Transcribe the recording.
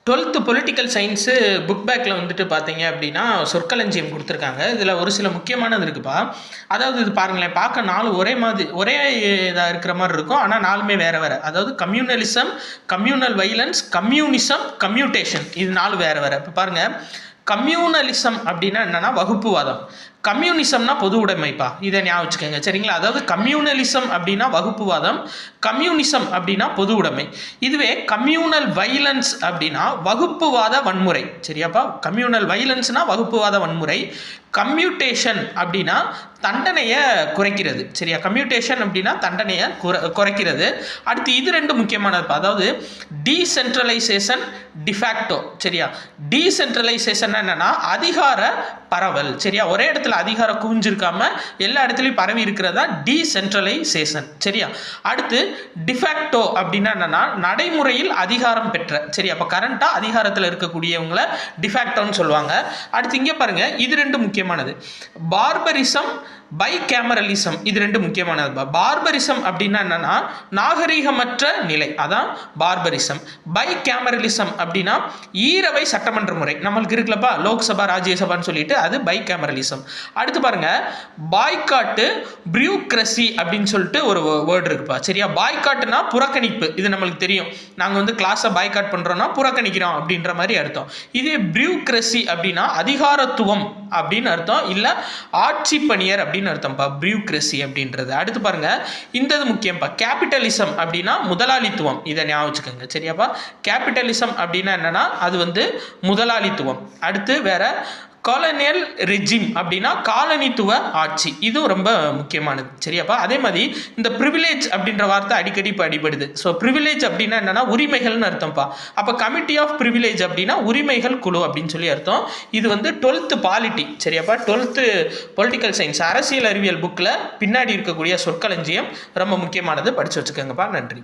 12th political science book பேக்கில் வந்துட்டு பார்த்தீங்க அப்படின்னா சொற்களஞ்சியம் கொடுத்துருக்காங்க. இதில் ஒரு சில முக்கியமானது இருக்குப்பா. அதாவது இது பாருங்களேன், பார்க்க 4 ஒரே இதாக இருக்கிற மாதிரி இருக்கும். ஆனால் 4மே வேறு வேறு. அதாவது communalism, communal violence, communism, commutation, இது 4 வேறு வேறு. இப்போ பாருங்கள், கம்யூனலிசம் அப்படின்னா என்னென்னா வகுப்புவாதம். கம்யூனிசம்னா பொது உடைமைப்பா, இதை ஞாபகம் வச்சுக்கோங்க, சரிங்களா? அதாவது கம்யூனலிசம் அப்படின்னா வகுப்புவாதம், கம்யூனிசம் அப்படின்னா பொது உடைமை. இதுவே கம்யூனல் வைலன்ஸ் அப்படின்னா வகுப்புவாத வன்முறை, சரியாப்பா? கம்யூனல் வைலன்ஸ்னா வகுப்புவாத வன்முறை. கம்யூட்டேஷன் அப்படின்னா தண்டனையை குறைக்கிறது, சரியா? கம்யூட்டேஷன் அப்படின்னா தண்டனையை குறைக்கிறது. அடுத்து இது 2 முக்கியமானது, அதாவது டீசென்ட்ரலைசேஷன், டிஃபேக்டோ, சரியா? டீசென்ட்ரலைசேஷன் என்னன்னா அதிகார பரவல், சரியா? ஒரே இடத்துல அதிகாரம் குவிஞ்சிருக்காம எல்லா இடத்துலையும் பரவி இருக்கிறதா டீசென்ட்ரலைசேஷன், சரியா? அடுத்து டிஃபேக்டோ அப்படின்னா என்னன்னா நடைமுறையில் அதிகாரம் பெற்ற, சரியா? அப்போ கரண்டா அதிகாரத்தில் இருக்கக்கூடியவங்களை டிஃபேக்டோன்னு சொல்லுவாங்க. அடுத்து இங்கே பாருங்க, இது 2 முக்கியமானது. பார்பரிசம், பைகேமரலிசம், இது 2 முக்கியமானது. பார்பரிசம் அப்படின்னா என்னன்னா நாகரிகமற்ற நிலை, அதான் பார்பரிசம். பைகேமரலிசம் அப்படின்னா ஈரவை சட்டமன்ற முறை நம்மளுக்கு இருக்குல்லப்பா, லோக்சபா ராஜ்யசபான்னு சொல்லிட்டு, அது பைகேமரலிசம். அடுத்து பாருங்க, பாய்காட்டு, பியூக்ரசி அப்படின்னு சொல்லிட்டு ஒரு வேர்டு இருக்குப்பா, சரியா? பாய்காட்டுனா புறக்கணிப்பு, இது நம்மளுக்கு தெரியும். நாங்கள் வந்து கிளாஸை பாய்காட் பண்ணுறோம்னா புறக்கணிக்கிறோம் அப்படின்ற மாதிரி அர்த்தம். இதே பியூக்ரசி அப்படின்னா அதிகாரத்துவம் அப்படின்னு அர்த்தம், இல்லை ஆட்சி பணியர் அப்படின்னு அர்த்தம்ப்பா பியூக்ரசி அப்படின்றது. அடுத்து பாருங்க, இந்த முக்கியம்ப்பா, கேபிட்டலிசம் அப்படின்னா முதலாளித்துவம், இதை ஞாபகம் வச்சுக்கோங்க, சரியாப்பா? கேபிட்டலிசம் அப்படின்னா என்னன்னா அது வந்து முதலாளித்துவம். அடுத்து வேற காலனியல் ரெஜிம் அப்படின்னா காலனித்துவ ஆட்சி, இதுவும் ரொம்ப முக்கியமானது, சரியாப்பா? அதே மாதிரி இந்த ப்ரிவிலேஜ் அப்படின்ற வார்த்தை அடிக்கடி இப்போ அடிபடுது. ஸோ ப்ரிவிலேஜ் அப்படின்னா என்னன்னா உரிமைகள்னு அர்த்தம்ப்பா. அப்போ கமிட்டி ஆஃப் ப்ரிவிலேஜ் அப்படின்னா உரிமைகள் குழு அப்படின்னு சொல்லி அர்த்தம். இது வந்து 12th polity, சரியாப்பா? 12th political science அரசியல் அறிவியல் புக்கில் பின்னாடி இருக்கக்கூடிய சொற்களஞ்சியம் ரொம்ப முக்கியமானது, படித்து வச்சுக்கோங்கப்பா. நன்றி.